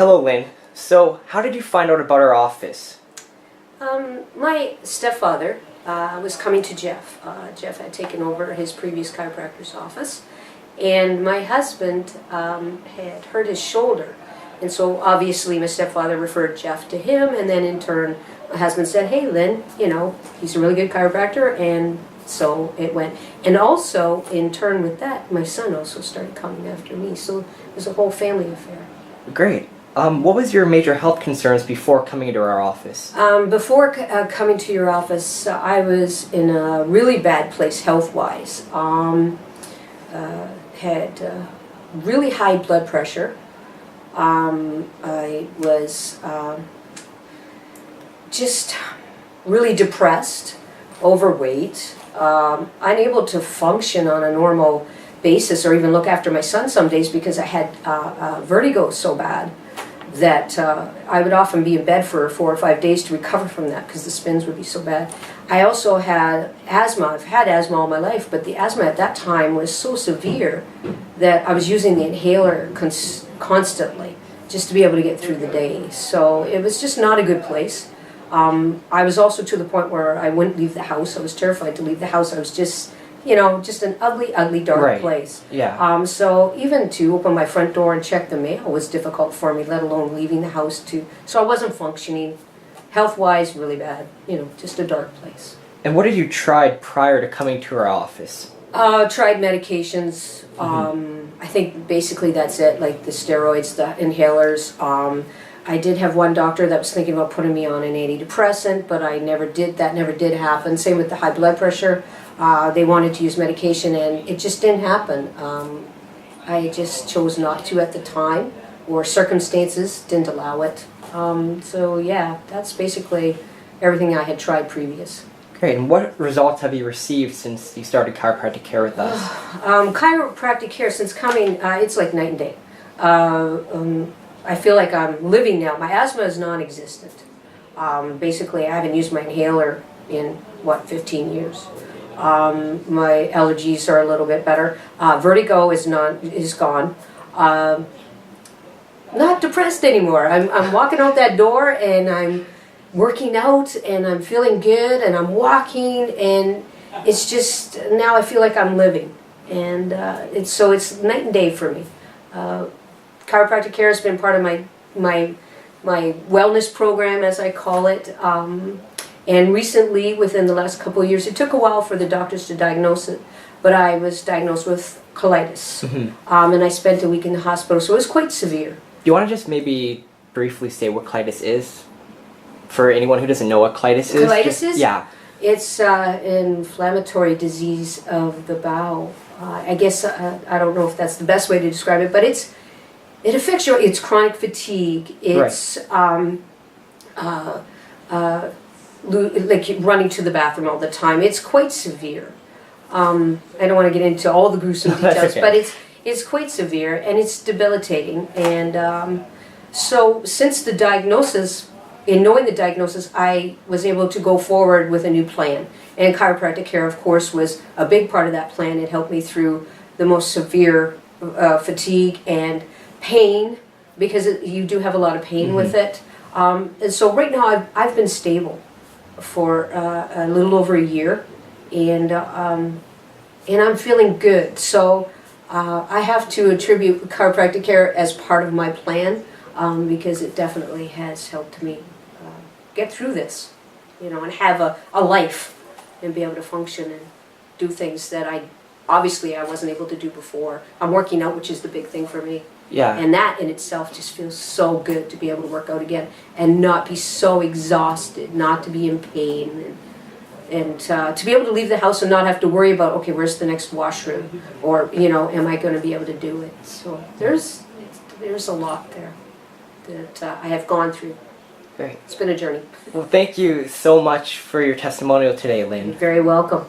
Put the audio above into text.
Hello, Lynn. So, how did you find out about our office? My stepfather was coming to Jeff. Jeff had taken over his previous chiropractor's office, and my husband had hurt his shoulder. And so obviously my stepfather referred Jeff to him, and then in turn my husband said, hey Lynn, he's a really good chiropractor, and so it went. And also in turn with that, my son also started coming after me, so it was a whole family affair. Great. What was your major health concerns before coming into our office? Before coming to your office, I was in a really bad place health-wise. Had really high blood pressure. I was just really depressed, overweight, unable to function on a normal basis or even look after my son some days because I had vertigo so bad that I would often be in bed for 4 or 5 days to recover from that because the spins would be so bad. I also had asthma. I've had asthma all my life, but the asthma at that time was so severe that I was using the inhaler constantly just to be able to get through the day. So it was just not a good place. I was also to the point where I wouldn't leave the house. I was terrified to leave the house. I was just an ugly, ugly, dark place. Yeah. So even to open my front door and check the mail was difficult for me, let alone leaving the house too. So I wasn't functioning, health-wise, really bad. Just a dark place. And what had you tried prior to coming to our office? Tried medications. I think basically that's it, like the steroids, the inhalers. I did have one doctor that was thinking about putting me on an antidepressant, but I never did. That never did happen. Same with the high blood pressure. They wanted to use medication, and it just didn't happen. I just chose not to at the time, or circumstances didn't allow it. So yeah, that's basically everything I had tried previous. Great. And what results have you received since you started chiropractic care with us? Chiropractic care, since coming, it's like night and day. I feel like I'm living now. My asthma is non-existent. Basically, I haven't used my inhaler in, 15 years. My allergies are a little bit better. Vertigo is gone. Not depressed anymore. I'm walking out that door and I'm working out and I'm feeling good and I'm walking, and it's just, now I feel like I'm living. And it's night and day for me. Chiropractic care has been part of my wellness program, as I call it. And recently, within the last couple of years, it took a while for the doctors to diagnose it, but I was diagnosed with colitis. And I spent a week in the hospital, so it was quite severe. Do you want to just maybe briefly say what colitis is? For anyone who doesn't know what colitis is? Colitis is? Yeah. It's an inflammatory disease of the bowel. I guess, I don't know if that's the best way to describe it, but it affects it's chronic fatigue. It's like running to the bathroom all the time. It's quite severe. I don't want to get into all the gruesome details, okay. But it's quite severe and it's debilitating. And so since the diagnosis, in knowing the diagnosis, I was able to go forward with a new plan. And chiropractic care, of course, was a big part of that plan. It helped me through the most severe fatigue and pain, because you do have a lot of pain with it. And so right now I've been stable for a little over a year, and I'm feeling good. So I have to attribute chiropractic care as part of my plan, because it definitely has helped me get through this, and have a life and be able to function and do things that I wasn't able to do before. I'm working out, which is the big thing for me. Yeah. And that in itself just feels so good, to be able to work out again and not be so exhausted, not to be in pain, and to be able to leave the house and not have to worry about, okay, where's the next washroom, or am I going to be able to do it? So there's a lot there that I have gone through. Great. It's been a journey. Well, thank you so much for your testimonial today, Lynn. You're very welcome.